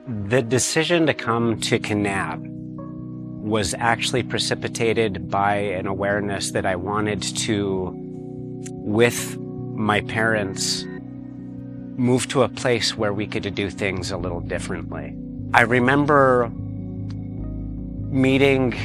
The decision to come to Kanab was actually precipitated by an awareness that I wanted to, with my parents, move to a place where we could do things a little differently. I remember meeting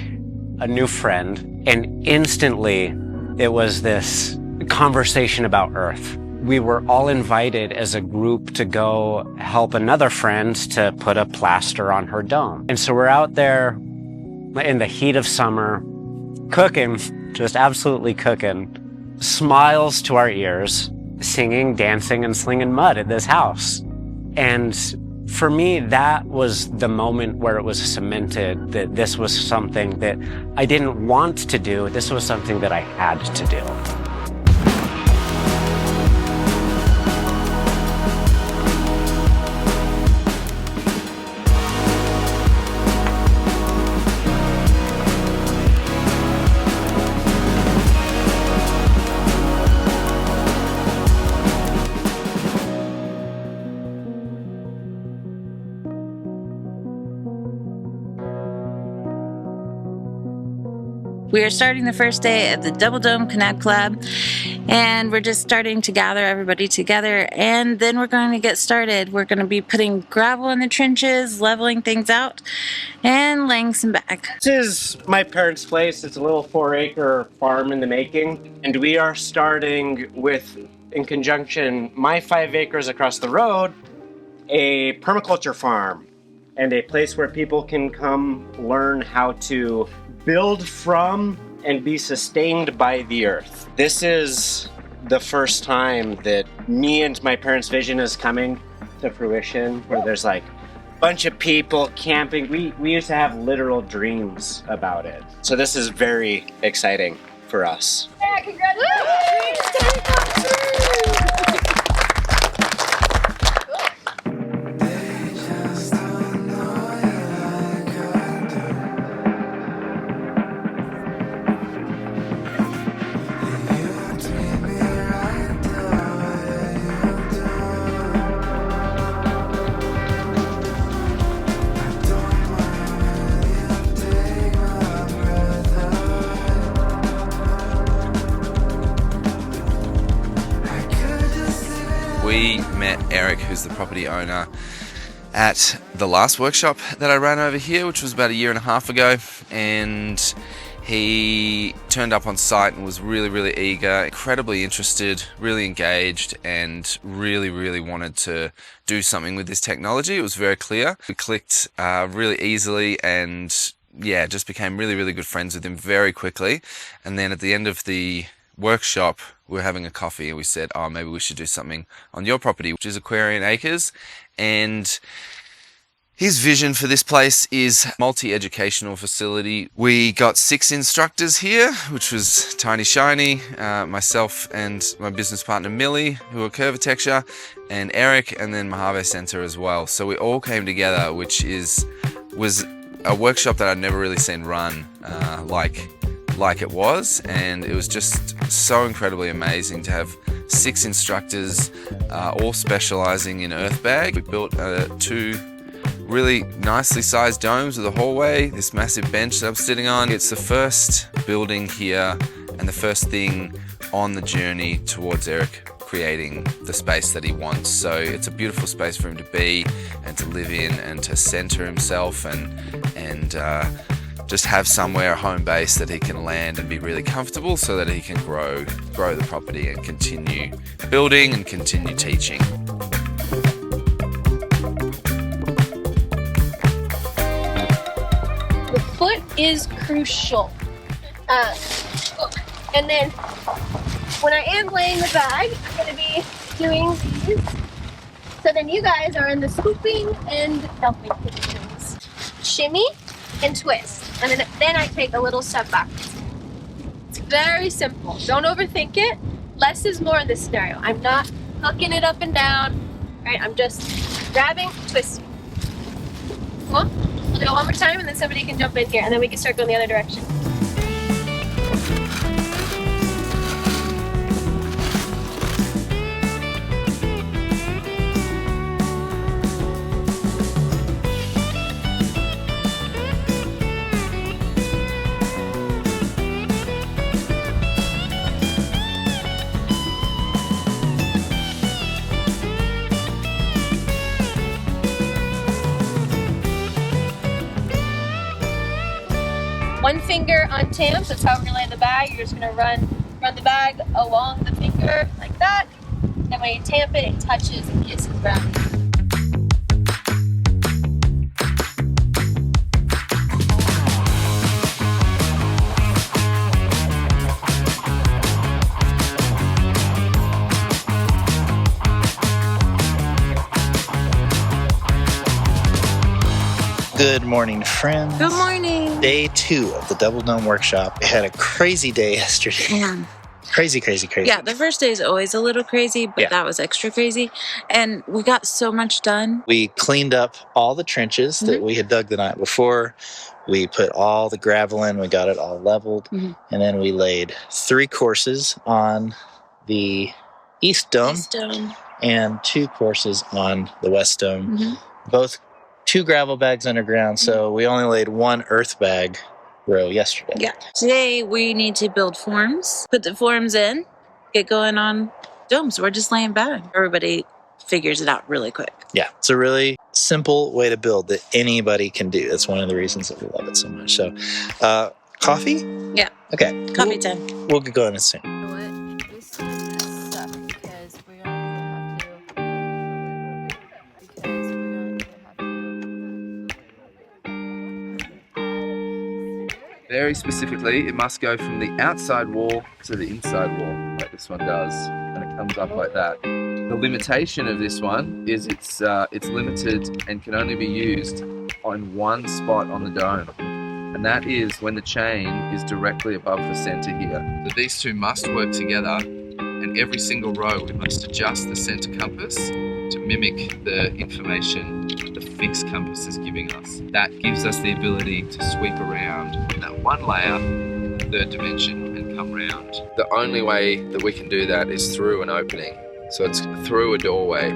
a new friend, and instantly it was this conversation about Earth. We were all invited as a group to go help another friend to put a plaster on her dome. And so we're out there in the heat of summer, cooking, just absolutely cooking, smiles to our ears, singing, dancing, and slinging mud at this house. And for me, that was the moment where it was cemented that this was something that I didn't want to do. This was something that I had to do. We are starting the first day of the Double Dome Kanab Collab, and we're just starting to gather everybody together, and then we're going to get started. We're going to be putting gravel in the trenches, leveling things out, and laying some back. This is my parents' place. It's a little 4-acre farm in the making, and we are starting with, in conjunction, my 5 acres across the road, a permaculture farm, and a place where people can come learn how to build from and be sustained by the earth. This is the first time that me and my parents' vision is coming to fruition, where there's like a bunch of people camping. We used to have literal dreams about it. So this is very exciting for us. Yeah, congratulations! We met Eric, who's the property owner, at the last workshop that I ran over here, which was about 1.5 years ago, and he turned up on site and was really eager, incredibly interested, really engaged, and really wanted to do something with this technology. It was very clear. We clicked really easily, and yeah, just became really good friends with him very quickly. And then at the end of the workshop, we were having a coffee and we said, oh, maybe we should do something on your property, which is Aquarian Acres. And his vision for this place is multi-educational facility. We got 6 instructors here, which was Tiny Shiny, myself and my business partner Millie, who are Curvatecture, and Eric, and then Mojave Center as well. So we all came together, which was a workshop that I'd never really seen run like it was, and it was just so incredibly amazing to have 6 instructors all specializing in earthbag. We built 2 really nicely sized domes with a hallway, this massive bench that I'm sitting on. It's the first building here and the first thing on the journey towards Eric creating the space that he wants. So it's a beautiful space for him to be and to live in and to center himself and just have somewhere, a home base that he can land and be really comfortable so that he can grow the property and continue building and continue teaching. The foot is crucial. And then when I am laying the bag, I'm going to be doing these. So then you guys are in the scooping and dumping positions. Shimmy and twist. And then I take a little step back. It's very simple. Don't overthink it. Less is more in this scenario. I'm not hooking it up and down. Right? I'm just grabbing, twisting. Cool? We'll do it one more time and then somebody can jump in here and then we can start going the other direction. one finger untamped. That's how we're gonna land the bag. You're just gonna run the bag along the finger like that. And when you tamp it, it touches and kisses ground. Good morning, friends. Good morning. Day 2 of the Double Dome Workshop. We had a crazy day yesterday. Yeah. Crazy. Yeah, the first day is always a little crazy, but that was extra crazy. And we got so much done. We cleaned up all the trenches that we had dug the night before. We put all the gravel in. We got it all leveled. And then we laid 3 courses on the East Dome, and 2 courses on the West Dome. Both 2 gravel bags underground, so we only laid 1 earth bag row yesterday. Yeah. Today we need to build forms, put the forms in, get going on domes. We're just laying back. Everybody figures it out really quick. Yeah, it's a really simple way to build that anybody can do. That's one of the reasons that we love it so much. So, coffee? Yeah. Okay. Coffee time. We'll get going as soon. Very specifically, it must go from the outside wall to the inside wall, like this one does, and it comes up like that. The limitation of this one is it's limited and can only be used on one spot on the dome, and that is when the chain is directly above the center here. So these two must work together, and every single row we must adjust the center compass to mimic the information the fixed compass is giving us. That gives us the ability to sweep around in that one layer, the 3rd dimension, and come round. The only way that we can do that is through an opening. So it's through a doorway.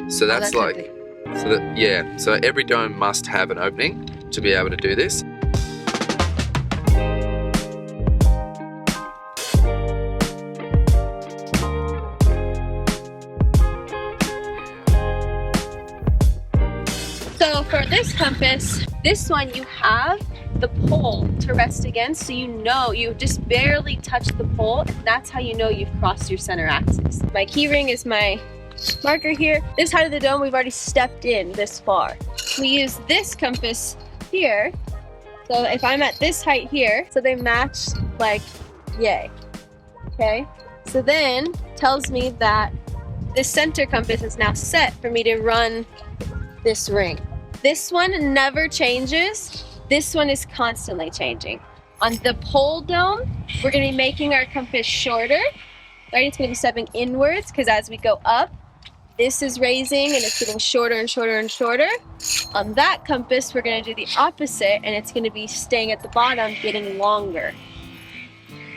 So that's so every dome must have an opening to be able to do this. So for this compass, this one you have the pole to rest against, so you know you just barely touch the pole, and that's how you know you've crossed your center axis. My key ring is my marker here. This height of the dome, we've already stepped in this far. We use this compass here, so if I'm at this height here, so they match like yay. Okay, so then tells me that this center compass is now set for me to run this ring. This one never changes. This one is constantly changing. On the pole dome, we're gonna be making our compass shorter, right? It's gonna be stepping inwards, because as we go up, this is raising and it's getting shorter and shorter and shorter. On that compass, we're gonna do the opposite, and it's gonna be staying at the bottom, getting longer.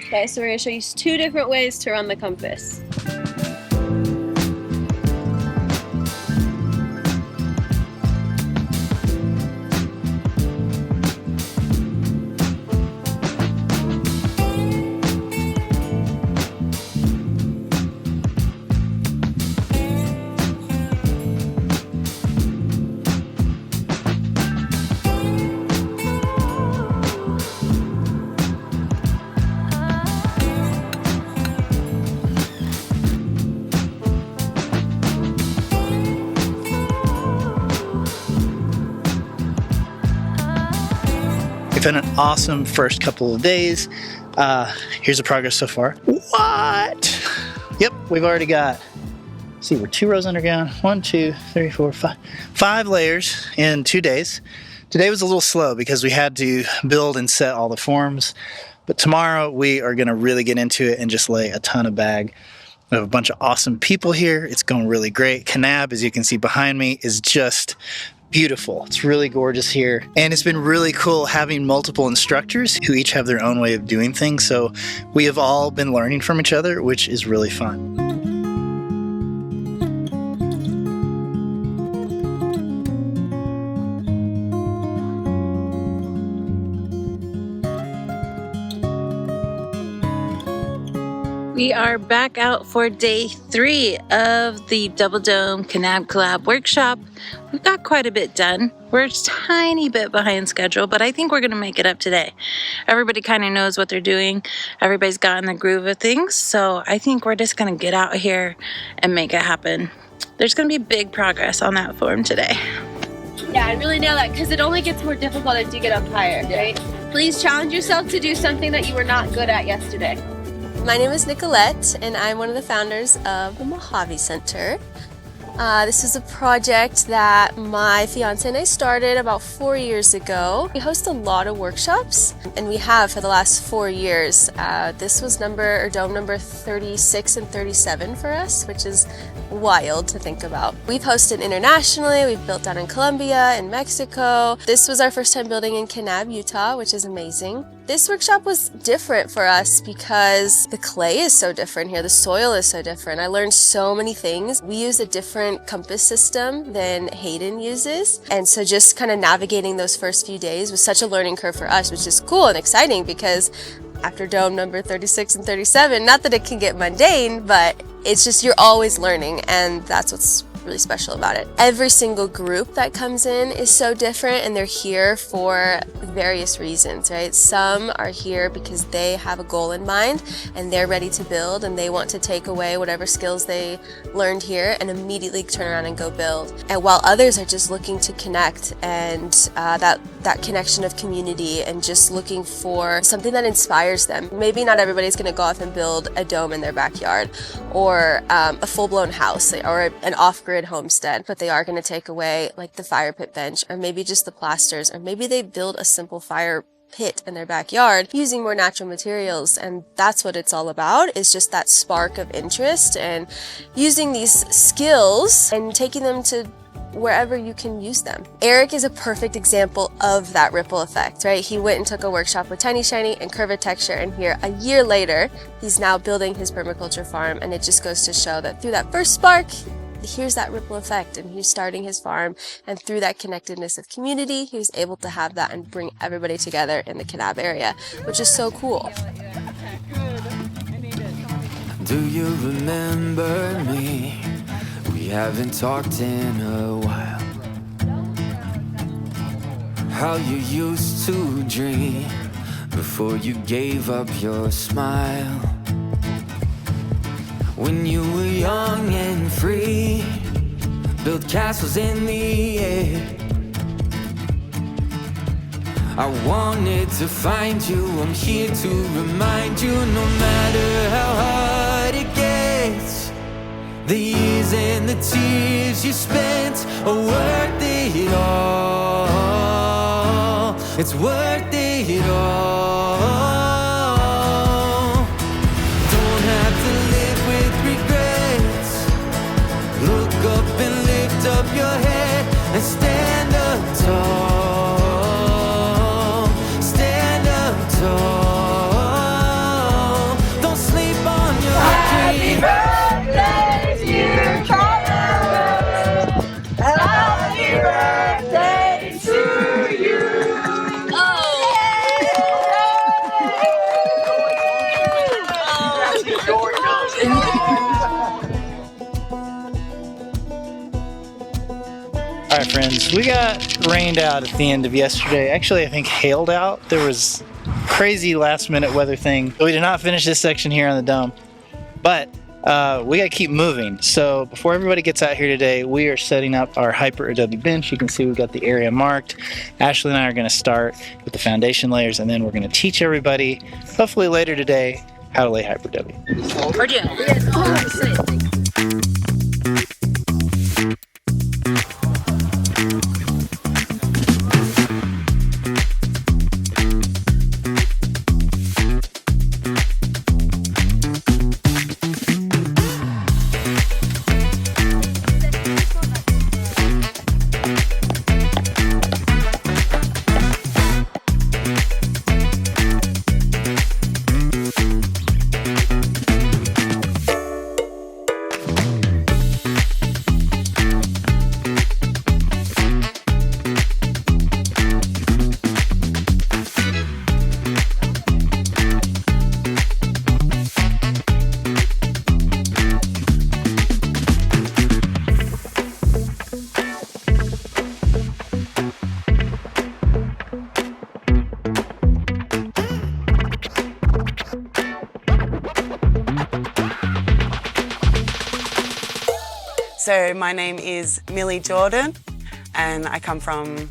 Okay, so we're gonna show you 2 different ways to run the compass. We've had an awesome first couple of days. Here's the progress so far. What? Yep, we've already got, see, we're 2 rows underground. 1, 2, 3, 4, 5. 5 layers in 2 days. Today was a little slow because we had to build and set all the forms. But tomorrow we are going to really get into it and just lay a ton of bag. We have a bunch of awesome people here. It's going really great. Kanab, as you can see behind me, is just beautiful. It's really gorgeous here. And it's been really cool having multiple instructors who each have their own way of doing things. So we have all been learning from each other, which is really fun. We are back out for day 3 of the Double Dome Kanab Collab workshop. We've got quite a bit done. We're a tiny bit behind schedule, but I think we're going to make it up today. Everybody kind of knows what they're doing. Everybody's got in the groove of things, so I think we're just going to get out here and make it happen. There's going to be big progress on that form today. Yeah, and really nail that, because it only gets more difficult as you get up higher, right? Please challenge yourself to do something that you were not good at yesterday. My name is Nicolette, and I'm one of the founders of the Mojave Center. This is a project that my fiance and I started about 4 years ago. We host a lot of workshops, and we have for the last 4 years. This was dome number 36 and 37 for us, which is wild to think about. We've hosted internationally, we've built down in Colombia, in Mexico. This was our first time building in Kanab, Utah, which is amazing. This workshop was different for us because the clay is so different here, the soil is so different. I learned so many things. We use a different compass system than Hayden uses, and so just kind of navigating those first few days was such a learning curve for us, which is cool and exciting because after dome number 36 and 37, not that it can get mundane, but it's just you're always learning, and that's what's really special about it. Every single group that comes in is so different, and they're here for various reasons, right? Some are here because they have a goal in mind and they're ready to build, and they want to take away whatever skills they learned here and immediately turn around and go build. And while others are just looking to connect, and that connection of community, and just looking for something that inspires them. Maybe not everybody's going to go off and build a dome in their backyard, or a full-blown house, or an off-grid homestead, but they are going to take away like the fire pit bench, or maybe just the plasters, or maybe they build a simple fire pit in their backyard using more natural materials. And that's what it's all about, is just that spark of interest and using these skills and taking them to wherever you can use them. Eric is a perfect example of that ripple effect, right? He went and took a workshop with Tiny Shiny and Curvatexture, and here a year later, he's now building his permaculture farm. And it just goes to show that through that first spark, here's that ripple effect, and he's starting his farm, and through that connectedness of community, he was able to have that and bring everybody together in the Kanab area, which is so cool. Do you remember me? We haven't talked in a while. How you used to dream before you gave up your smile. When you were young and free, built castles in the air. I wanted to find you, I'm here to remind you, no matter how hard it gets, the years and the tears you spent are worth it all. It's worth it all. Don't have to live with regrets. Look up and lift up your head and stand up tall. Stand up tall. Don't sleep on your dreams. All right, friends, we got rained out at the end of yesterday. Actually, I think hailed out. There was crazy last-minute weather thing. So we did not finish this section here on the dome, but we got to keep moving. So before everybody gets out here today, we are setting up our Hyperadobe bench. You can see we've got the area marked. Ashley and I are going to start with the foundation layers, and then we're going to teach everybody, hopefully later today, how to lay Hyperadobe. Or do. So my name is Millie Jordan and I come from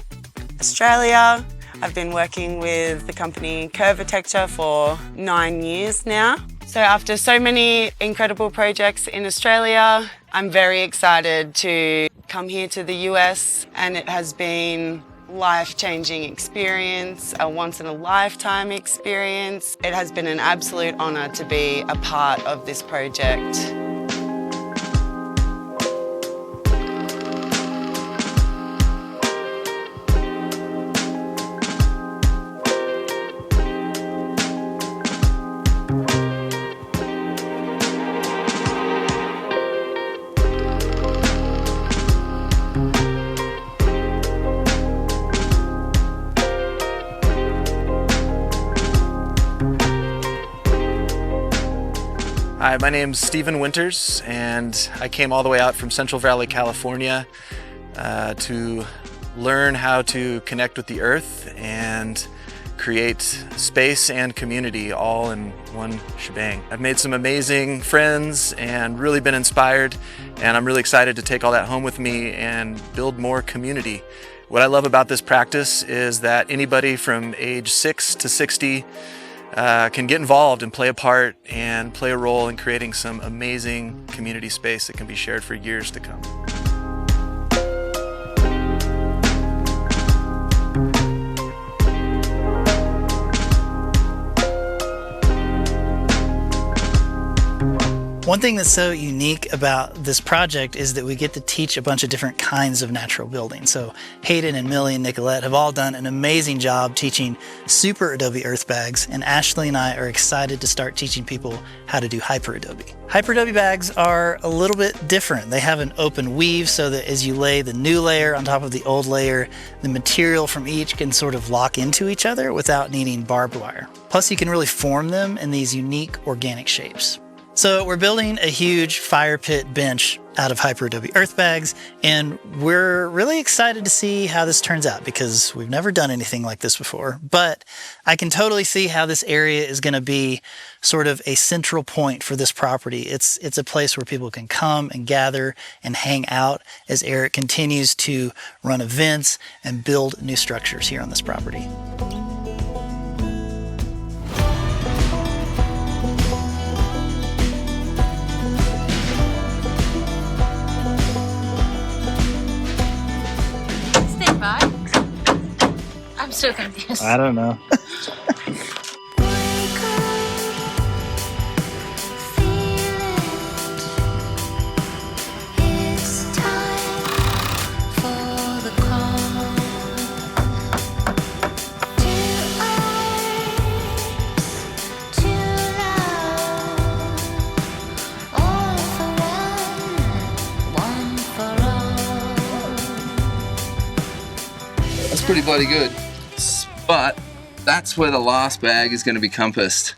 Australia. I've been working with the company Curvatecture for 9 years now. So after so many incredible projects in Australia, I'm very excited to come here to the US, and it has been life-changing experience, a once-in-a-lifetime experience. It has been an absolute honour to be a part of this project. Hi, my name's Stephen Winters, and I came all the way out from Central Valley, California to learn how to connect with the earth and create space and community all in one shebang. I've made some amazing friends and really been inspired, and I'm really excited to take all that home with me and build more community. What I love about this practice is that anybody from age 6 to 60 can get involved and play a part and play a role in creating some amazing community space that can be shared for years to come. One thing that's so unique about this project is that we get to teach a bunch of different kinds of natural building. So Hayden and Millie and Nicolette have all done an amazing job teaching superadobe earthbags, and Ashley and I are excited to start teaching people how to do hyperadobe. Hyperadobe bags are a little bit different. They have an open weave so that as you lay the new layer on top of the old layer, the material from each can sort of lock into each other without needing barbed wire. Plus you can really form them in these unique organic shapes. So we're building a huge fire pit bench out of Hyperadobe earthbags, and we're really excited to see how this turns out because we've never done anything like this before. But I can totally see how this area is going to be sort of a central point for this property. It's a place where people can come and gather and hang out as Eric continues to run events and build new structures here on this property. I'm so confused. I don't know. That's pretty bloody good. But that's where the last bag is going to be compassed.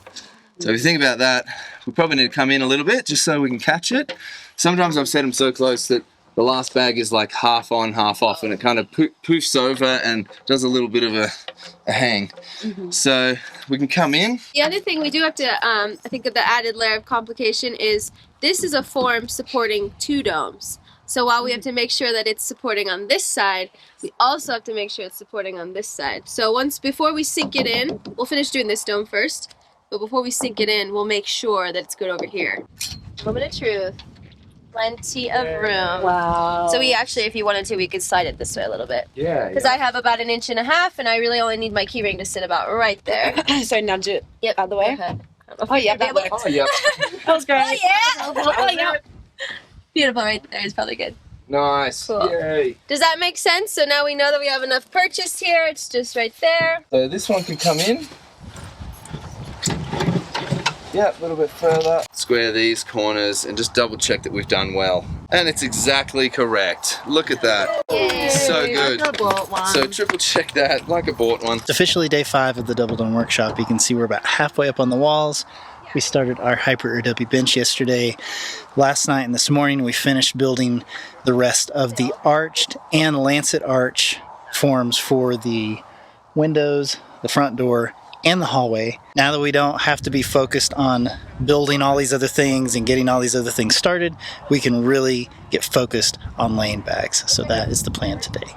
So if you think about that, we probably need to come in a little bit just so we can catch it. Sometimes I've set them so close that the last bag is like half on, half off, and it kind of poofs over and does a little bit of a hang. Mm-hmm. So we can come in. The other thing we do have to, I think of the added layer of complication is this is a form supporting 2 domes. So while we have to make sure that it's supporting on this side, we also have to make sure it's supporting on this side. So before we sink it in, we'll finish doing this dome first, but before we sink it in, we'll make sure that it's good over here. Moment of truth. Plenty of room. Wow. So we actually, if you wanted to, we could slide it this way a little bit. Yeah. Because I have about 1.5 inches, and I really only need my key ring to sit about right there. So nudge it out of the way? Oh yeah, that works. Oh yeah. That was great. Oh yeah. Oh yeah. Beautiful, right there is probably good. Nice. Cool. Yay. Does that make sense? So now we know that we have enough purchase here. It's just right there. So this one can come in. Yeah, a little bit further. Square these corners and just double check that we've done well. And it's exactly correct. Look at that. Yay. So good. Like a bought one. So triple check that like I bought one. It's officially day 5 of the Double Dome workshop. You can see we're about halfway up on the walls. We started our Hyperadobe bench yesterday. Last night and this morning we finished building the rest of the arched and lancet arch forms for the windows, the front door, and the hallway. Now that we don't have to be focused on building all these other things and getting all these other things started, we can really get focused on laying bags. So that is the plan today.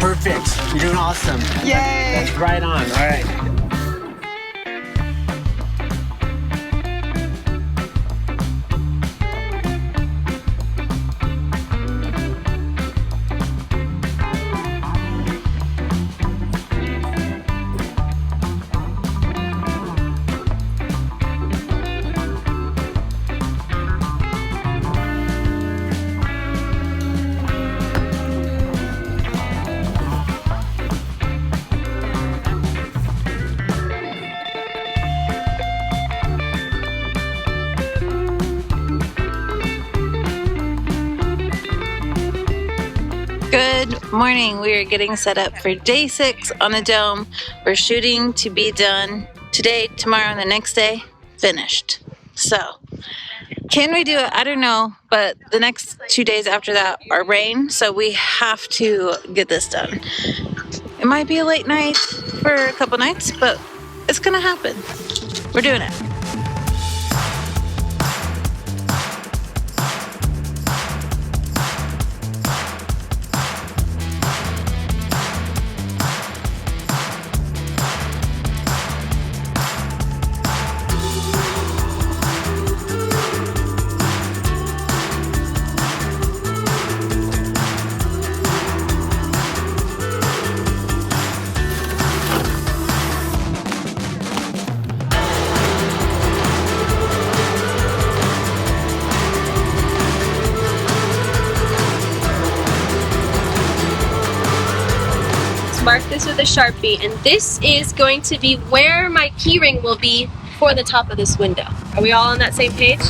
Perfect. You're doing awesome. Yay! That's right on. All right. Good morning. We are getting set up for day 6 on the dome. We're shooting to be done today, tomorrow, and the next day, finished. So, can we do it? I don't know, but the next 2 days after that are rain, so we have to get this done. It might be a late night for a couple nights, but it's gonna happen. We're doing it. Mark this with a Sharpie, and this is going to be where my keyring will be for the top of this window. Are we all on that same page?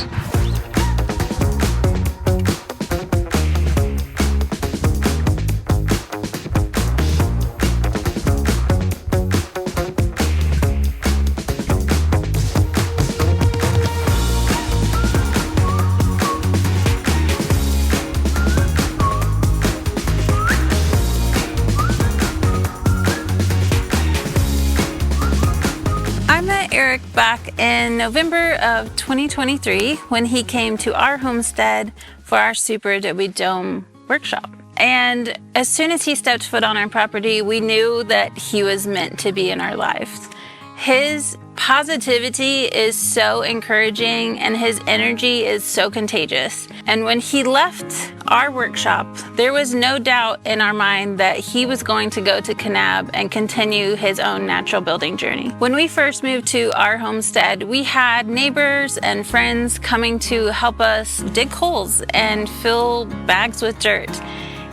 Eric back in November of 2023 when he came to our homestead for our superadobe dome workshop. And as soon as he stepped foot on our property, we knew that he was meant to be in our lives. His positivity is so encouraging and his energy is so contagious. And when he left our workshop, there was no doubt in our mind that he was going to go to Kanab and continue his own natural building journey. When we first moved to our homestead, we had neighbors and friends coming to help us dig holes and fill bags with dirt.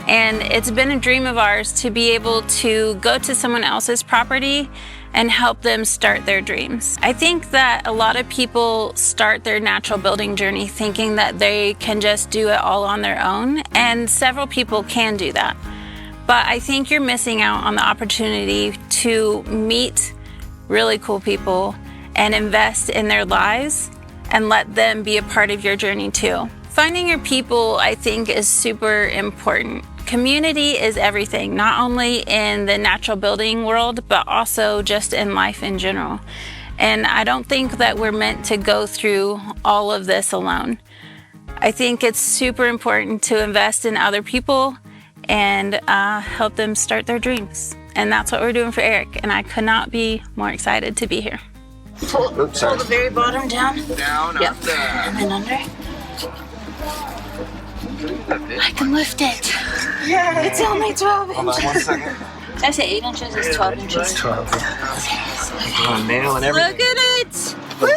And it's been a dream of ours to be able to go to someone else's property and help them start their dreams. I think that a lot of people start their natural building journey thinking that they can just do it all on their own, and several people can do that. But I think you're missing out on the opportunity to meet really cool people and invest in their lives and let them be a part of your journey too. Finding your people, I think, is super important. Community is everything, not only in the natural building world, but also just in life in general. And I don't think that we're meant to go through all of this alone. I think it's super important to invest in other people and help them start their dreams. And that's what we're doing for Eric, and I could not be more excited to be here. Pull the very bottom down. Down, yep. Up there. And then under. I can lift it. Yay. It's only 12 inches. Hold on 1 second. Did I say 8 inches? It's 12 inches. 12. On nail and everything. Look at it! Woo!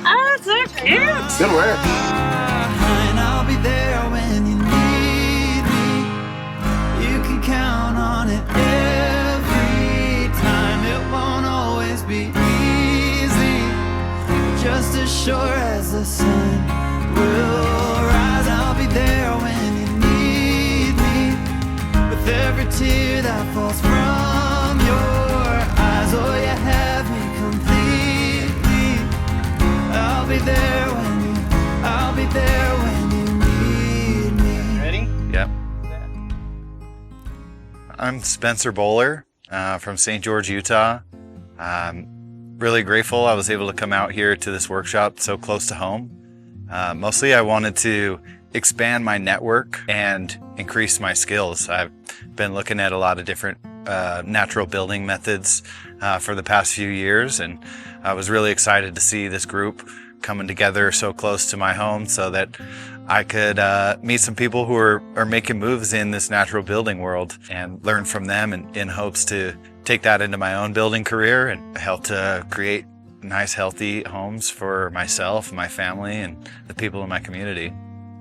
Oh, it's so cute. Good work. And I'll be there when you need me. You can count on it every time. It won't always be easy, just as sure as as the sun will rise. I'll be there when you need me, with every tear that falls from your eyes. Oh, you have me completely. I'll be there when you need me. Ready? Yep. I'm Spencer Bowler from St. George, Utah. I'm really grateful I was able to come out here to this workshop so close to home. Mostly I wanted to expand my network and increase my skills. I've been looking at a lot of different natural building methods for the past few years, and I was really excited to see this group coming together so close to my home so that I could meet some people who are making moves in this natural building world and learn from them in hopes to take that into my own building career and help to create nice, healthy homes for myself, my family, and the people in my community.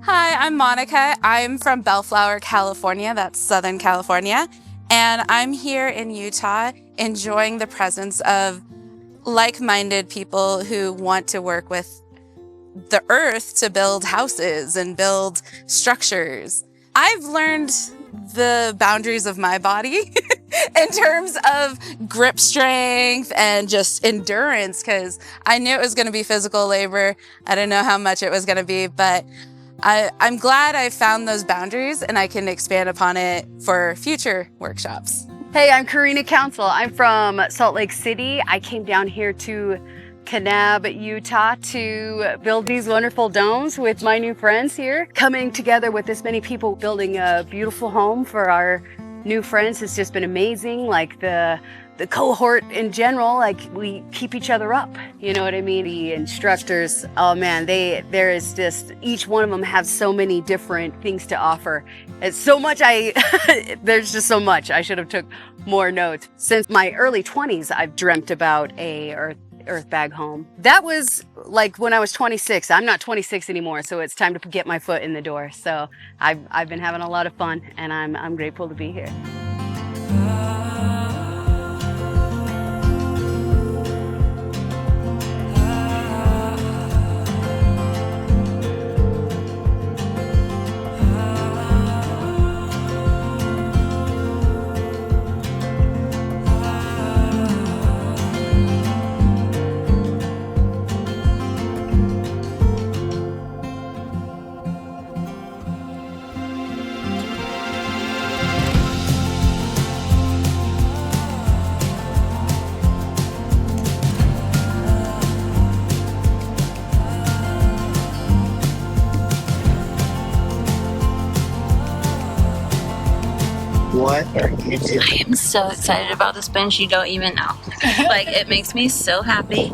Hi, I'm Monica. I'm from Bellflower, California. That's Southern California. And I'm here in Utah enjoying the presence of like-minded people who want to work with the earth to build houses and build structures. I've learned the boundaries of my body in terms of grip strength and just endurance, because I knew it was going to be physical labor. I didn't know how much it was going to be, but I'm glad I found those boundaries and I can expand upon it for future workshops. Hey, I'm Karina Council. I'm from Salt Lake City. I came down here to Kanab, Utah to build these wonderful domes with my new friends here. Coming together with this many people building a beautiful home for our new friends has just been amazing. Like the cohort in general, like we keep each other up. You know what I mean? The instructors, oh man, there is just, each one of them have so many different things to offer. It's so much there's just so much. I should have took more notes. Since my early 20s, I've dreamt about a earthbag home. That was like when I was 26. I'm not 26 anymore, so it's time to get my foot in the door. So I've been having a lot of fun, and I'm grateful to be here. What are you doing? I am so excited about this bench, you don't even know. Like, it makes me so happy,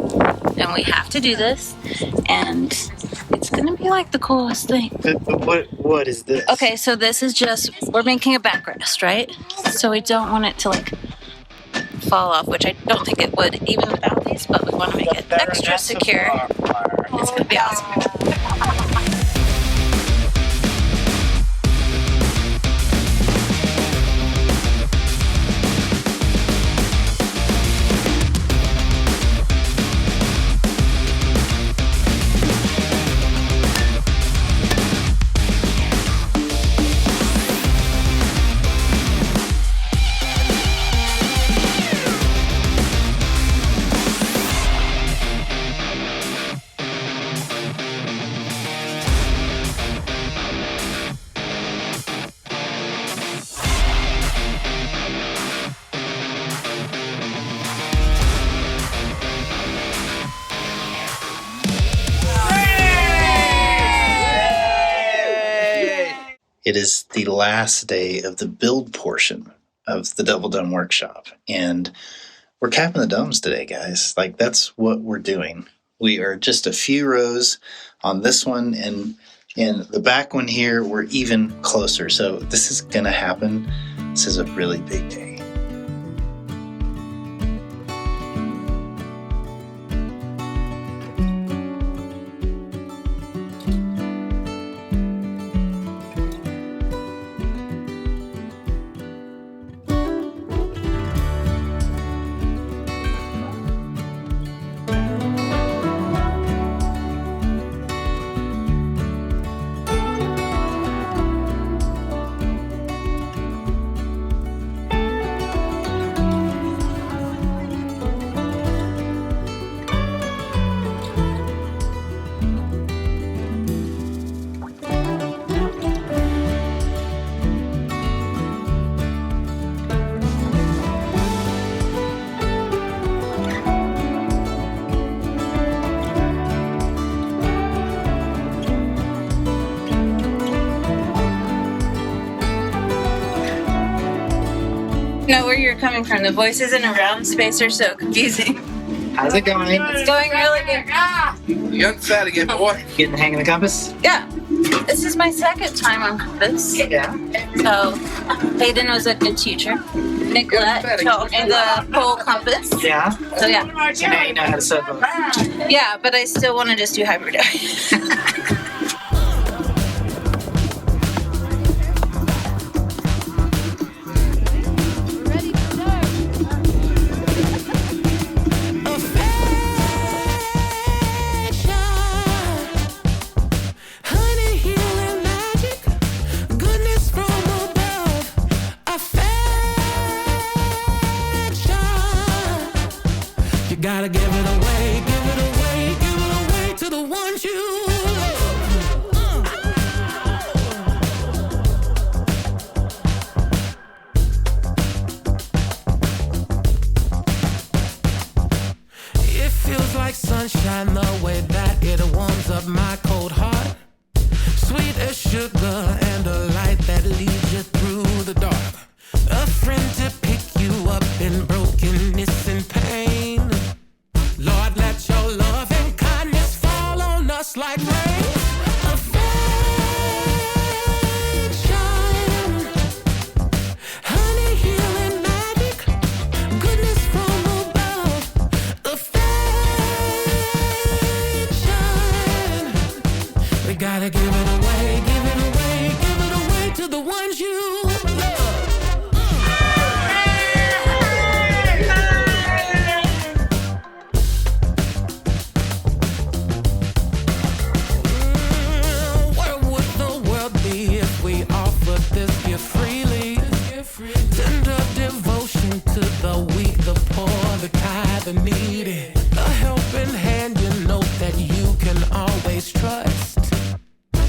and we have to do this, and it's gonna be like the coolest thing. What is this? Okay, so this is just, we're making a backrest, right? So we don't want it to like fall off, which I don't think it would even without these, but we want to make it extra secure. It's gonna be awesome. It is the last day of the build portion of the Double Dome workshop, and we're capping the domes today, guys. Like, that's what we're doing. We are just a few rows on this one, and in the back one here, we're even closer. So this is gonna happen. This is a really big day. coming from. The voices in around space are so confusing. How's it going? It's going really good. You got fat again, boy. Getting the hang of the compass? Yeah. This is my second time on compass. Yeah. So Hayden was a good teacher. Nicolette taught me the whole compass. Yeah. So yeah. So now you know how to set both. Yeah, but I still want to just do Hyperadobe. Gotta give it away, give it away, give it away to the ones you love. It feels like sunshine the way that it warms up my cold heart. Sweet as sugar and a light that leads you through the dark. A friend to pick you up in brokenness and pain. Lord, let your love and kindness fall on us like rain. Affection, honey, healing magic, goodness from above. Affection, we gotta give it away, give it away, give it away to the ones you love. The needy, a helping hand, you know that you can always trust.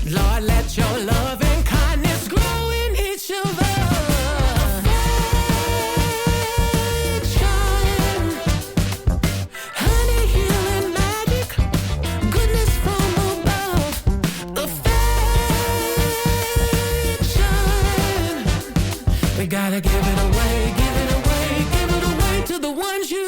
Lord, let your love and kindness grow in each of us. Affection, honey, healing magic, goodness from above. Affection, we gotta give it away, give it away, give it away to the ones you.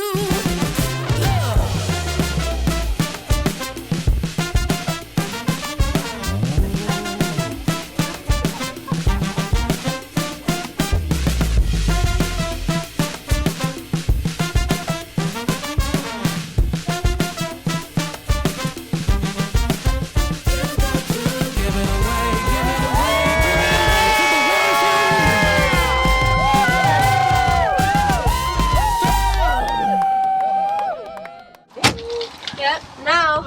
Yep, now,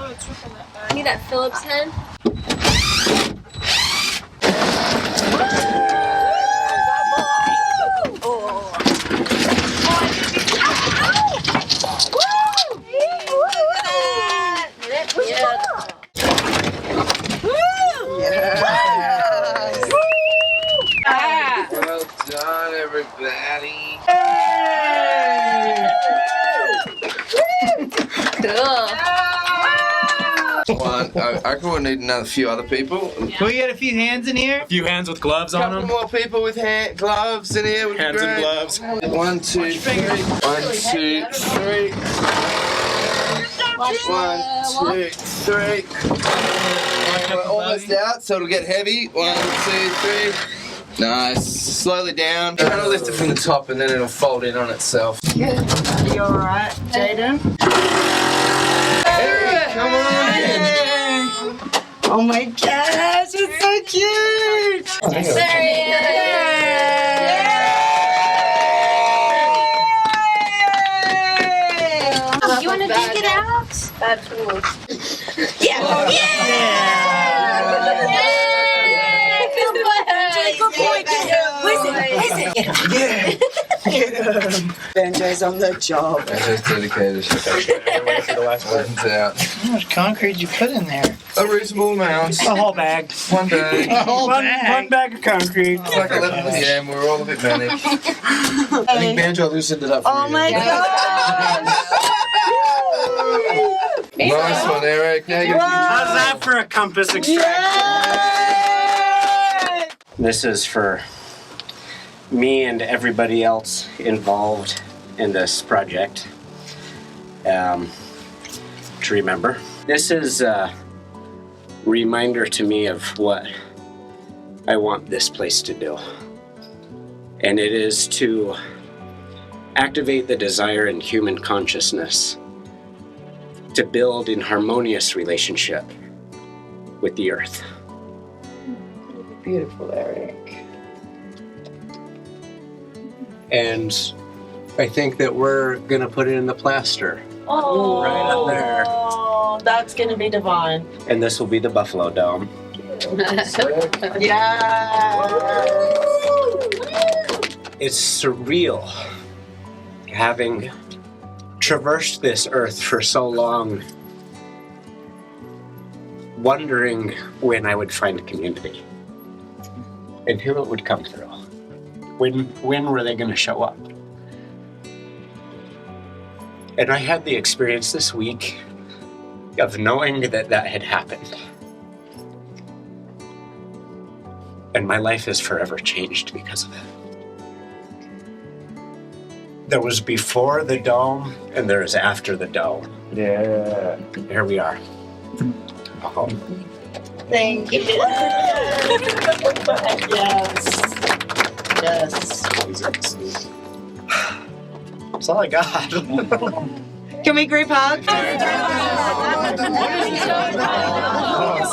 need that Phillips head. Well done, everybody. I reckon we'll need another few other people. Can we get a few hands in here? A few hands with gloves A on couple them. more people with gloves in here would Hands be and great. gloves. 1, 2, 3. 1, 2, 3. 1, 2, 3. We're almost out, so it'll get heavy. 1, 2, 3. Nice. Slowly down. Try to lift it from the top and then it'll fold in on itself. You alright, Jaden? Hey, come on in. Oh my gosh, it's so cute! There he is! You want to take it out? Absolutely. Yeah! Good boy! Yeah! Banjo's on the job. Banjo's dedicated. Weapons out. How much concrete you put in there? A reasonable amount. A whole bag. One bag. A whole bag. One bag of concrete. It's like 11 p.m. We're all a bit manic. I think Banjo loosened it up for Oh you. my god! Nice one, Eric. Now you How's that for a compass extraction? This is for me and everybody else involved in this project to remember. This is a reminder to me of what I want this place to do. And it is to activate the desire in human consciousness to build in harmonious relationship with the earth. Beautiful, Eric. And I think that we're gonna put it in the plaster. Oh, right up there. That's gonna be divine. And this will be the Buffalo Dome. Yeah. It's surreal having traversed this earth for so long, wondering when I would find a community and who it would come through. When were they going to show up? And I had the experience this week of knowing that that had happened. And my life is forever changed because of it. There was before the dome and there is after the dome. Yeah. Here we are. Oh. Thank you. Yes. Yes. That's all I got. Can we group hug?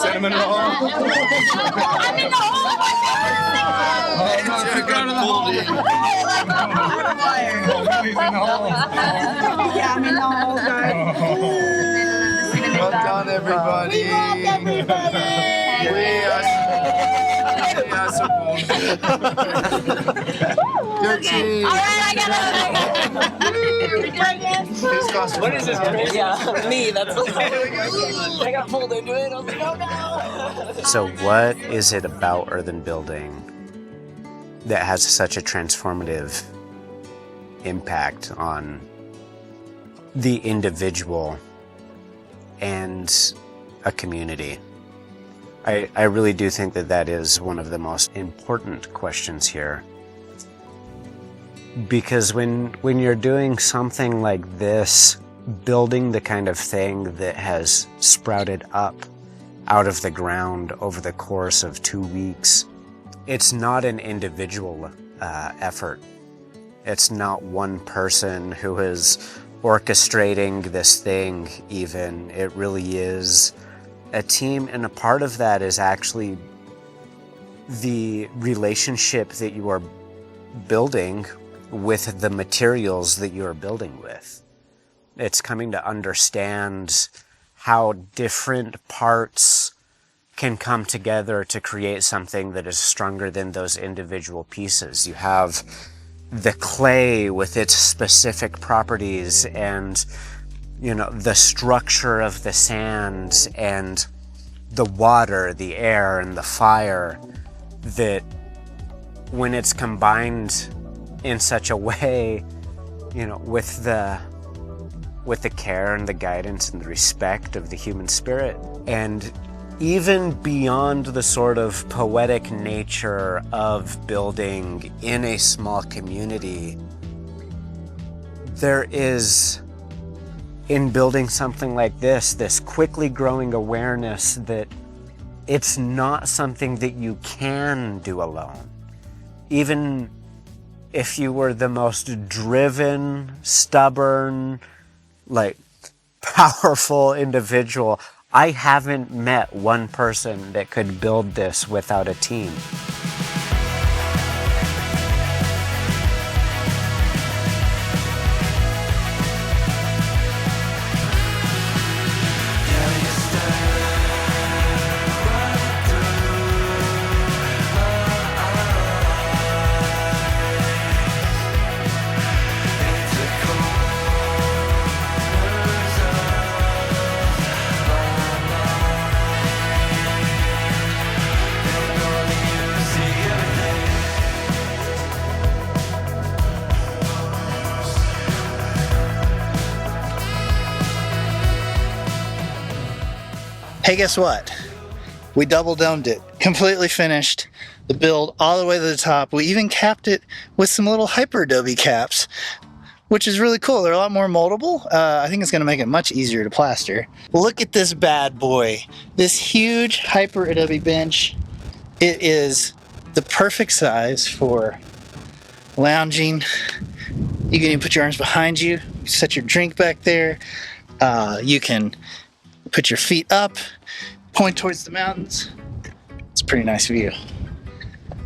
Cinnamon roll. I'm in the hole. Yeah, I'm in the hole, guys. Well done, everybody. We are so cool. Your team. All right, I got it. What is this? Yeah, me. That's I got pulled into it. I was like, oh no. So what is it about earthen building that has such a transformative impact on the individual and a community? I really do think that that is one of the most important questions here. Because when you're doing something like this, building the kind of thing that has sprouted up out of the ground over the course of 2 weeks, it's not an individual effort. It's not one person who is orchestrating this thing even. It really is a team, and a part of that is actually the relationship that you are building with the materials that you are building with. It's coming to understand how different parts can come together to create something that is stronger than those individual pieces. You have the clay with its specific properties and, you know, the structure of the sand and the water, the air, and the fire that when it's combined in such a way, you know, with the care and the guidance and the respect of the human spirit, and even beyond the sort of poetic nature of building in a small community, there is, in building something like this quickly growing awareness that it's not something that you can do alone. Even if you were the most driven, stubborn, like powerful individual, I haven't met one person that could build this without a team. Hey, guess what? We double domed it. Completely finished. the build all the way to the top. We even capped it with some little Hyperadobe caps, which is really cool. They're a lot more moldable. I think it's gonna make it much easier to plaster. Look at this bad boy. This huge Hyperadobe bench. It is the perfect size for lounging. You can even put your arms behind you, set your drink back there. You can put your feet up, point towards the mountains. It's a pretty nice view.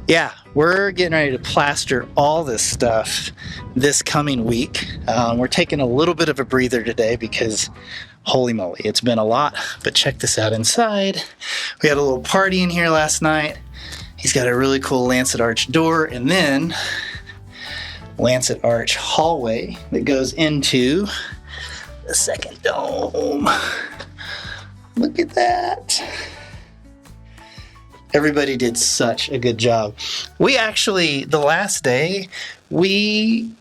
Yeah, we're getting ready to plaster all this stuff this coming week. We're taking a little bit of a breather today because holy moly, it's been a lot. But check this out inside. We had a little party in here last night. He's got a really cool lancet arch door and then lancet arch hallway that goes into the second dome. Look at that. Everybody did such a good job. We actually, the last day, we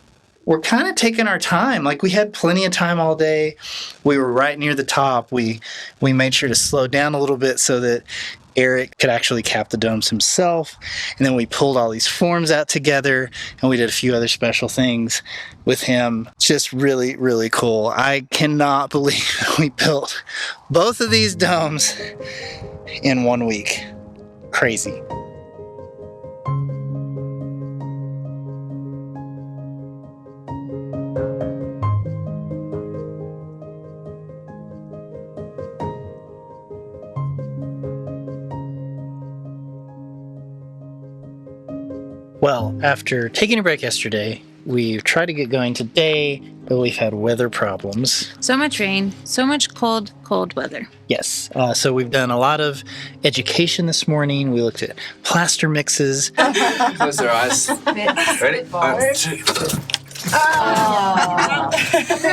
were kind of taking our time. Like we had plenty of time all day. We were right near the top. We made sure to slow down a little bit so that Eric could actually cap the domes himself. And then we pulled all these forms out together and we did a few other special things with him. It's just really, really cool. I cannot believe we built both of these domes in 1 week. Crazy. Well, after taking a break yesterday, we've tried to get going today, but we've had weather problems. So much rain, so much cold weather. Yes. So we've done a lot of education this morning. We looked at plaster mixes. Close our eyes. Ready? 1, 2. Oh.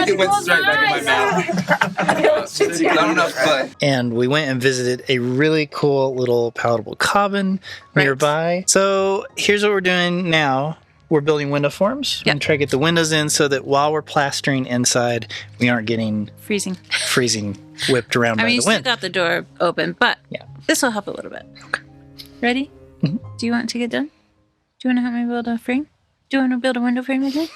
It went straight back in my mouth. Not enough clay. And we went and visited a really cool little palatable cabin nearby. So here's what we're doing now. We're building window forms. We're going to try to get the windows in so that while we're plastering inside, we aren't getting freezing whipped around by the wind. You still got the door open, but this will help a little bit. Okay. Ready? Mm-hmm. Do you want to get done? Do you want to help me build a frame? Do you want to build a window frame with me?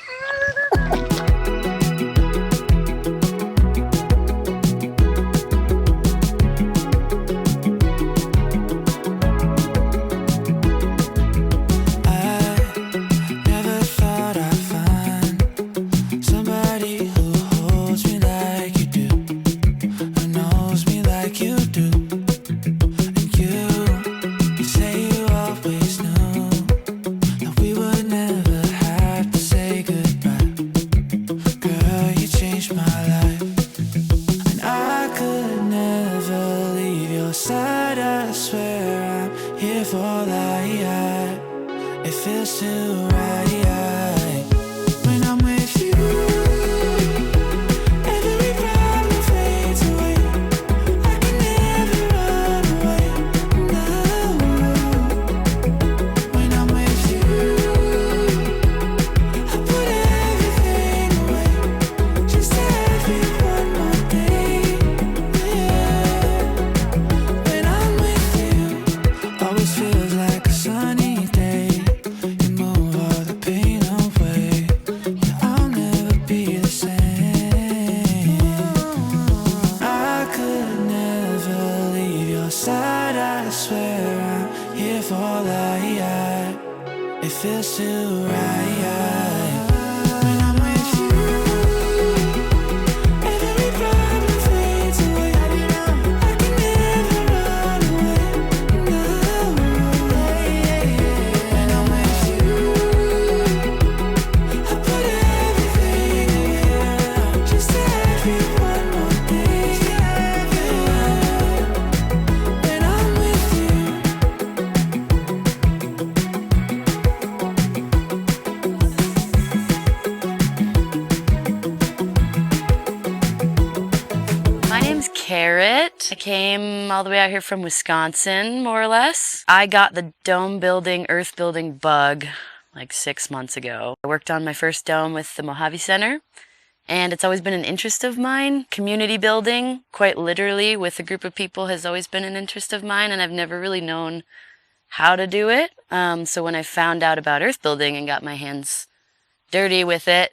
I came all the way out here from Wisconsin, more or less. I got the dome building, earth building bug like 6 months ago. I worked on my first dome with the Mojave Center, and it's always been an interest of mine. Community building, quite literally, with a group of people has always been an interest of mine, and I've never really known how to do it. So when I found out about earth building and got my hands dirty with it,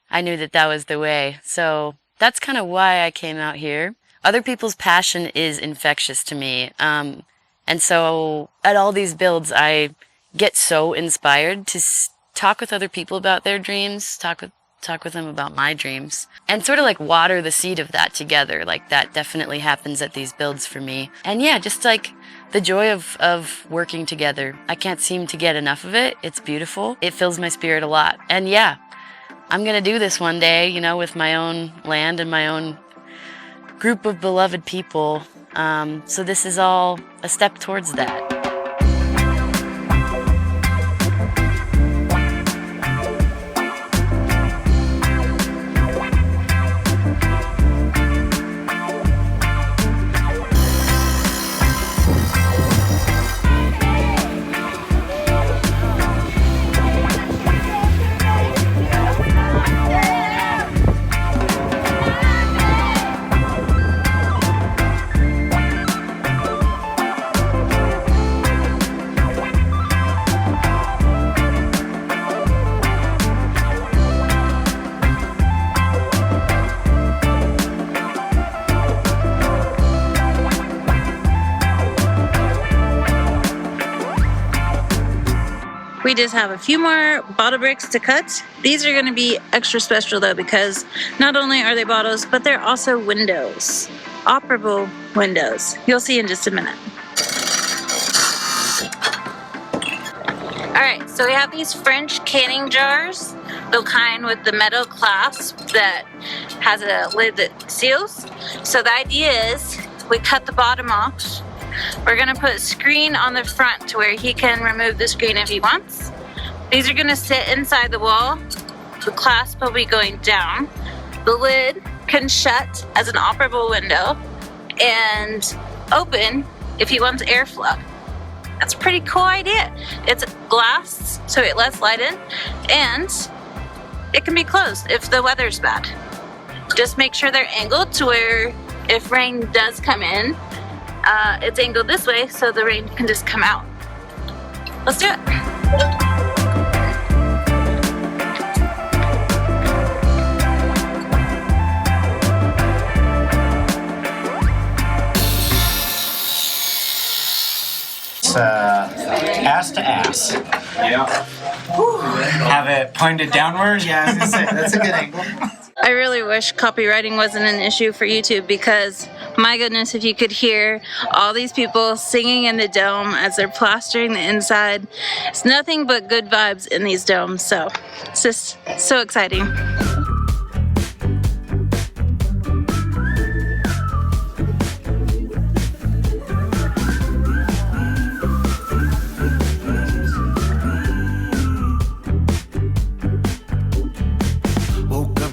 I knew that that was the way. So that's kind of why I came out here. Other people's passion is infectious to me. And so at all these builds, I get so inspired to talk with other people about their dreams, talk with them about my dreams, and sort of like water the seed of that together. Like that definitely happens at these builds for me. And yeah, just like the joy of working together. I can't seem to get enough of it. It's beautiful. It fills my spirit a lot. And yeah, I'm gonna do this one day, you know, with my own land and my own group of beloved people. So this is all a step towards that. We just have a few more bottle bricks to cut. These are going to be extra special though, because not only are they bottles, but they're also windows. Operable windows. You'll see in just a minute. Alright, so we have these French canning jars, the kind with the metal clasp that has a lid that seals. So the idea is we cut the bottom off. We're gonna put a screen on the front to where he can remove the screen if he wants. These are gonna sit inside the wall. The clasp will be going down. The lid can shut as an operable window and open if he wants airflow. That's a pretty cool idea. It's glass, so it lets light in, and it can be closed if the weather's bad. Just make sure they're angled to where if rain does come in, it's angled this way so the rain can just come out. Let's do it. It's ass to ass. Yeah. Have it pointed downward? Yeah, I was gonna say, that's a good angle. I really wish copywriting wasn't an issue for YouTube, because my goodness, if you could hear all these people singing in the dome as they're plastering the inside, it's nothing but good vibes in these domes. So it's just so exciting.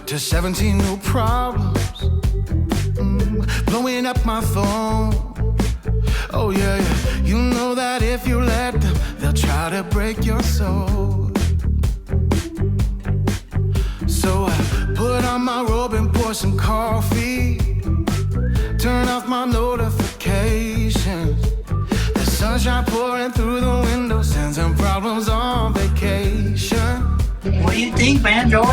To 17 new problems, blowing up my phone. Oh yeah, yeah, you know that if you let them, they'll try to break your soul. So I put on my robe and pour some coffee, turn off my notifications. The sunshine pouring through the window, sends some problems on vacation. What do you think, man, Joel?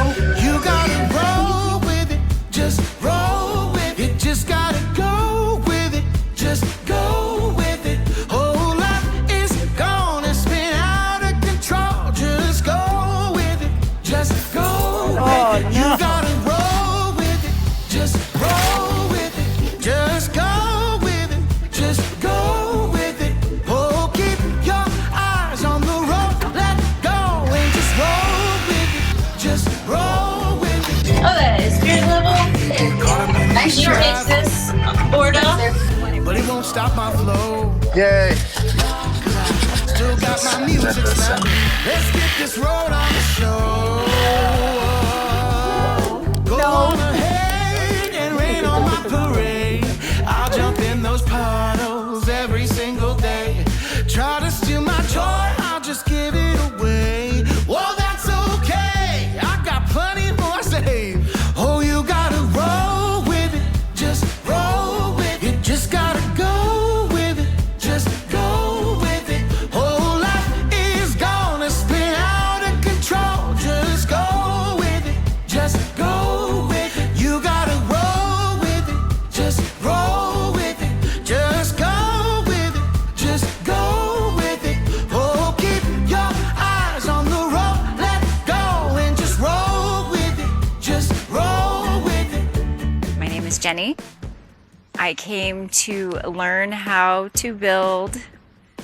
You gotta roll with it, just roll with it. Just gotta go with it, just go with it. Whole life is gonna spin out of control. Just go with it, just go with it. You gotta roll with it, just roll with it. Just go with it, just go with it. Oh, keep your eyes on the road, let go and just roll with it, just roll with it. Okay, spirit level. I sure makes this board off. But it won't stop my flow. Yay. Still got my music snapping. Let's get this road on the show. Go on ahead and rain on my parade. I'll jump in those puddles every single day. Try to steal my joy, I'll just give it away. Well, that's okay, I got plenty more saved. Oh, you gotta roll with it, just roll with it. Just gotta go with it, just go with it. Oh, Jenny. I came to learn how to build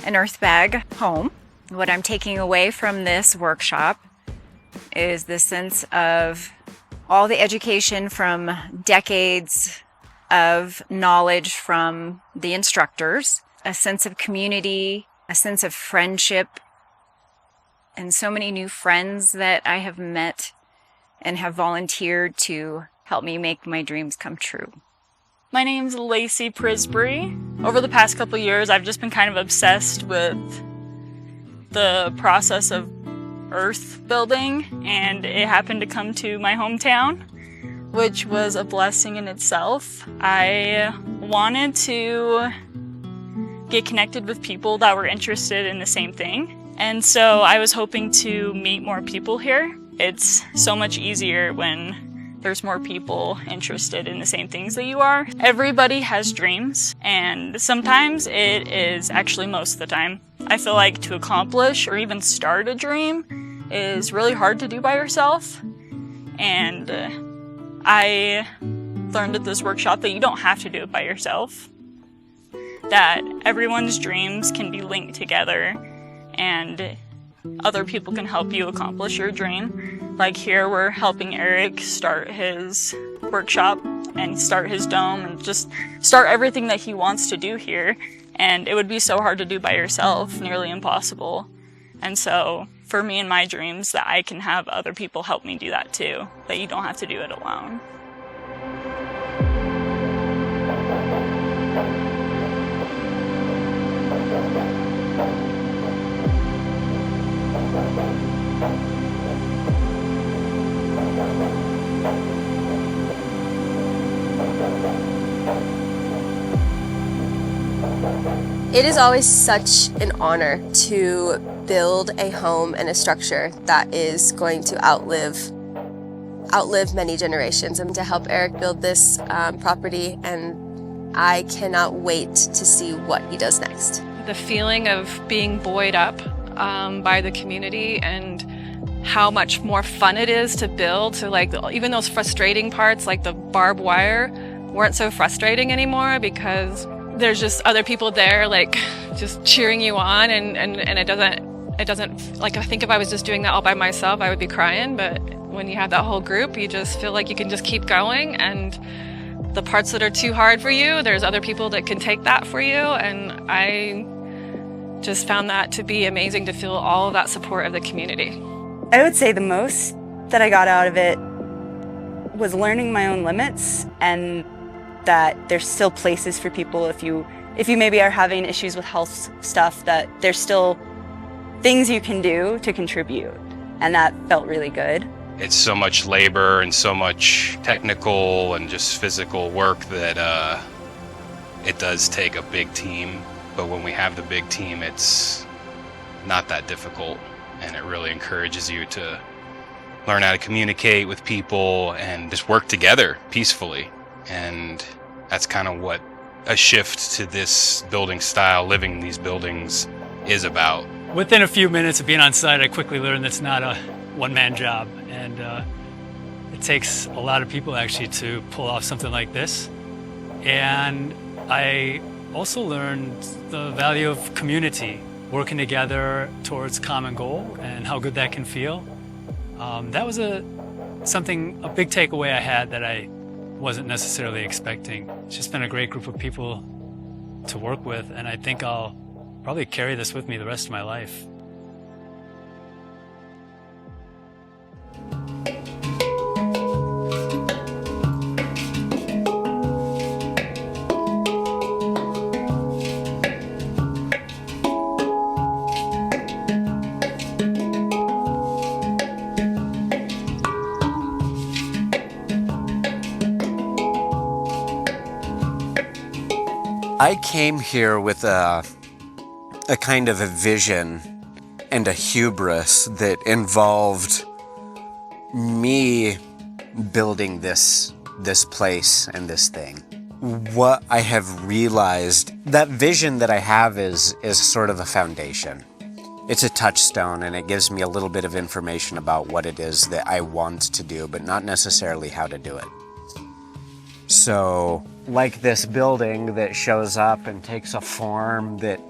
an earthbag home. What I'm taking away from this workshop is the sense of all the education from decades of knowledge from the instructors, a sense of community, a sense of friendship, and so many new friends that I have met and have volunteered to help me make my dreams come true. My name's Lacey Prisbury. Over the past couple years, I've just been kind of obsessed with the process of earth building, and it happened to come to my hometown, which was a blessing in itself. I wanted to get connected with people that were interested in the same thing, and so I was hoping to meet more people here. It's so much easier when there's more people interested in the same things that you are. Everybody has dreams, and sometimes it is actually most of the time. I feel like to accomplish or even start a dream is really hard to do by yourself. And I learned at this workshop that you don't have to do it by yourself. That everyone's dreams can be linked together and other people can help you accomplish your dream. Like here, we're helping Eric start his workshop and start his dome and just start everything that he wants to do here. And it would be so hard to do by yourself, nearly impossible. And so for me and my dreams, that I can have other people help me do that too, that you don't have to do it alone. It is always such an honor to build a home and a structure that is going to outlive many generations, and to help Eric build this property, and I cannot wait to see what he does next. The feeling of being buoyed up by the community and how much more fun it is to build. So like even those frustrating parts like the barbed wire weren't so frustrating anymore because there's just other people there like just cheering you on, and it doesn't like, I think if I was just doing that all by myself I would be crying, but when you have that whole group you just feel like you can just keep going, and the parts that are too hard for you, there's other people that can take that for you, and I just found that to be amazing to feel all of that support of the community. I would say the most that I got out of it was learning my own limits, and that there's still places for people if you maybe are having issues with health stuff, that there's still things you can do to contribute, and that felt really good. It's so much labor and so much technical and just physical work that it does take a big team, but when we have the big team it's not that difficult, and it really encourages you to learn how to communicate with people and just work together peacefully. And that's kind of what a shift to this building style, living in these buildings, is about. Within a few minutes of being on site, I quickly learned it's not a one-man job, and it takes a lot of people actually to pull off something like this. And I also learned the value of community, working together towards a common goal, and how good that can feel. That was a big takeaway I had that I wasn't necessarily expecting. It's just been a great group of people to work with, and I think I'll probably carry this with me the rest of my life. I came here with a kind of a vision and a hubris that involved me building this place and this thing. What I have realized, that vision that I have is sort of a foundation. It's a touchstone, and it gives me a little bit of information about what it is that I want to do, but not necessarily how to do it. So, like this building that shows up and takes a form that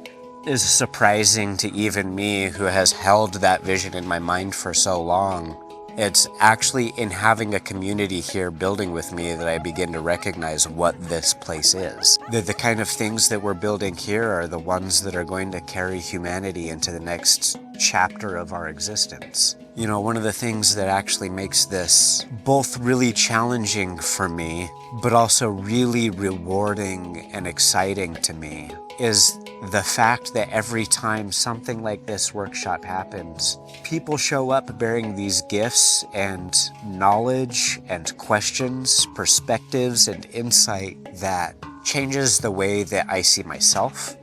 is surprising to even me, who has held that vision in my mind for so long. It's actually in having a community here building with me that I begin to recognize what this place is. That the kind of things that we're building here are the ones that are going to carry humanity into the next chapter of our existence. You know, one of the things that actually makes this both really challenging for me, but also really rewarding and exciting to me, is the fact that every time something like this workshop happens, people show up bearing these gifts and knowledge and questions, perspectives and insight that changes the way that I see myself,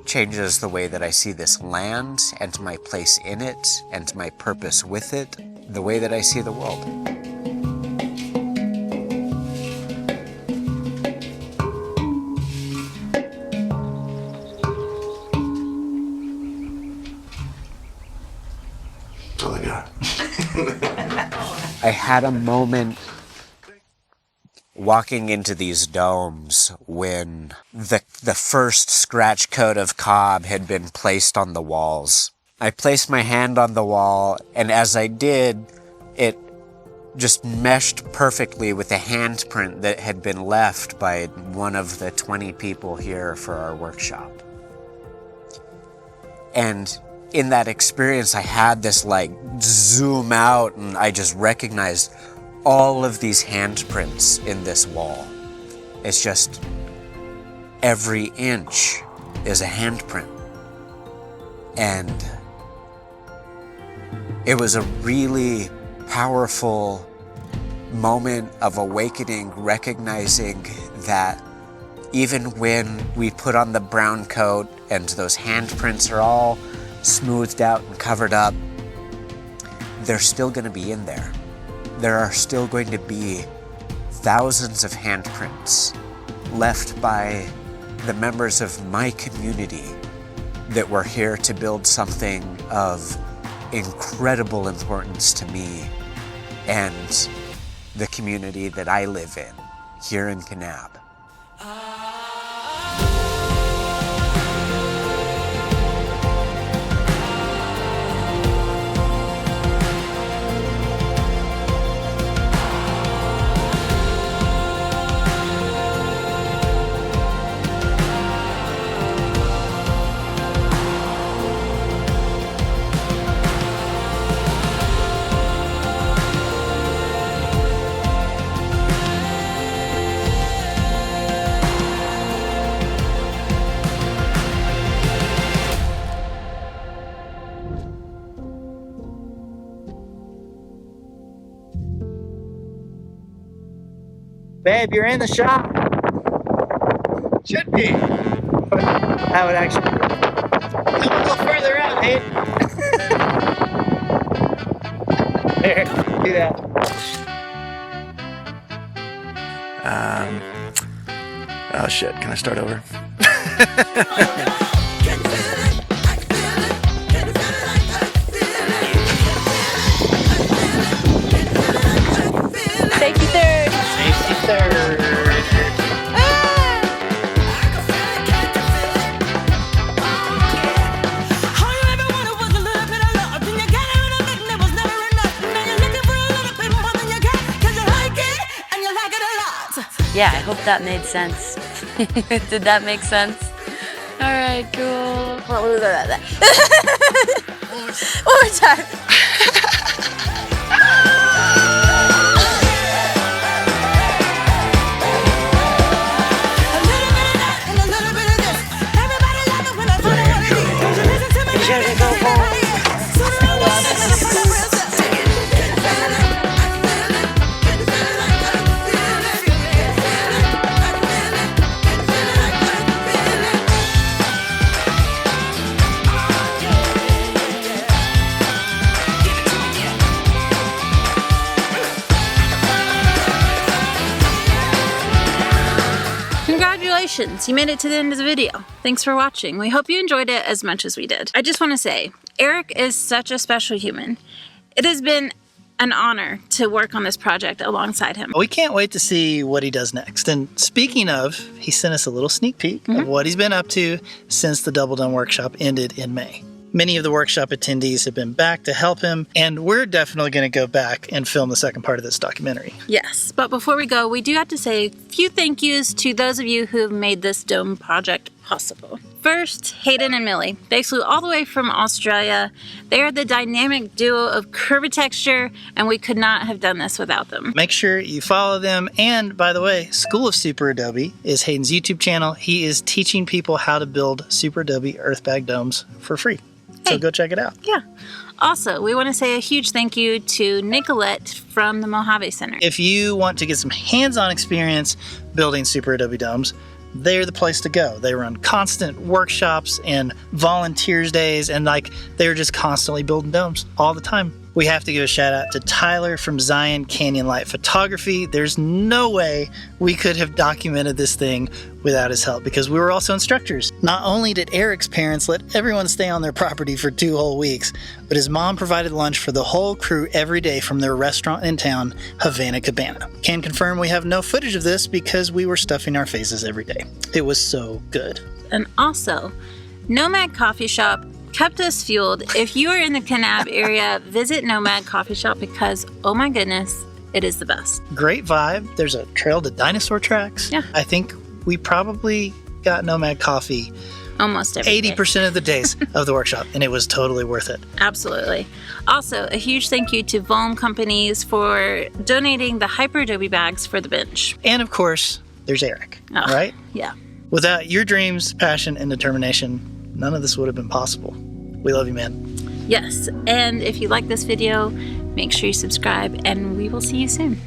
changes the way that I see this land and my place in it and my purpose with it, the way that I see the world. I had a moment walking into these domes when the first scratch coat of cob had been placed on the walls. I placed my hand on the wall, and as I did, it just meshed perfectly with the handprint that had been left by one of the 20 people here for our workshop. And in that experience, I had this like zoom out, and I just recognized all of these handprints in this wall. It's just every inch is a handprint. And it was a really powerful moment of awakening, recognizing that even when we put on the brown coat and those handprints are all smoothed out and covered up, they're still going to be in there. There are still going to be thousands of handprints left by the members of my community that were here to build something of incredible importance to me and the community that I live in here in Kanab. Babe, you're in the shop. Should be. That would actually come a little further out, babe. There, do that. Oh shit, can I start over? Safety third. Safety third. Yeah, I hope that made sense. Did that make sense? All right, cool. One more time. Congratulations, you made it to the end of the video. Thanks for watching. We hope you enjoyed it as much as we did. I just want to say, Eric is such a special human. It has been an honor to work on this project alongside him. We can't wait to see what he does next. And speaking of, he sent us a little sneak peek of what he's been up to since the Double Dome workshop ended in May. Many of the workshop attendees have been back to help him, and we're definitely going to go back and film the second part of this documentary. Yes, but before we go, we do have to say a few thank yous to those of you who have made this dome project possible. First, Hayden and Millie. They flew all the way from Australia. They are the dynamic duo of curvitexture, and we could not have done this without them. Make sure you follow them. And by the way, School of Superadobe is Hayden's YouTube channel. He is teaching people how to build superadobe earthbag domes for free. So go check it out. Yeah. Also, we want to say a huge thank you to Nicolette from the Mojave Center. If you want to get some hands-on experience building superadobe domes, they're the place to go. They run constant workshops and volunteers days, and they're just constantly building domes all the time. We have to give a shout out to Tyler from Zion Canyon Light Photography. There's no way we could have documented this thing without his help, because we were also instructors. Not only did Eric's parents let everyone stay on their property for 2 whole weeks, but his mom provided lunch for the whole crew every day from their restaurant in town, Havana Cabana. Can confirm we have no footage of this because we were stuffing our faces every day. It was so good. And also, Nomad Coffee Shop kept us fueled. If you are in the Kanab area, visit Nomad Coffee Shop because, oh my goodness, it is the best. Great vibe. There's a trail to dinosaur tracks. Yeah. I think we probably got Nomad coffee almost every 80% of the days of the workshop, and it was totally worth it. Absolutely. Also, a huge thank you to Volm Companies for donating the Hyperadobe bags for the bench. And of course, there's Eric, right? Yeah. Without your dreams, passion, and determination, none of this would have been possible. We love you, man. Yes, and if you like this video, make sure you subscribe, and we will see you soon.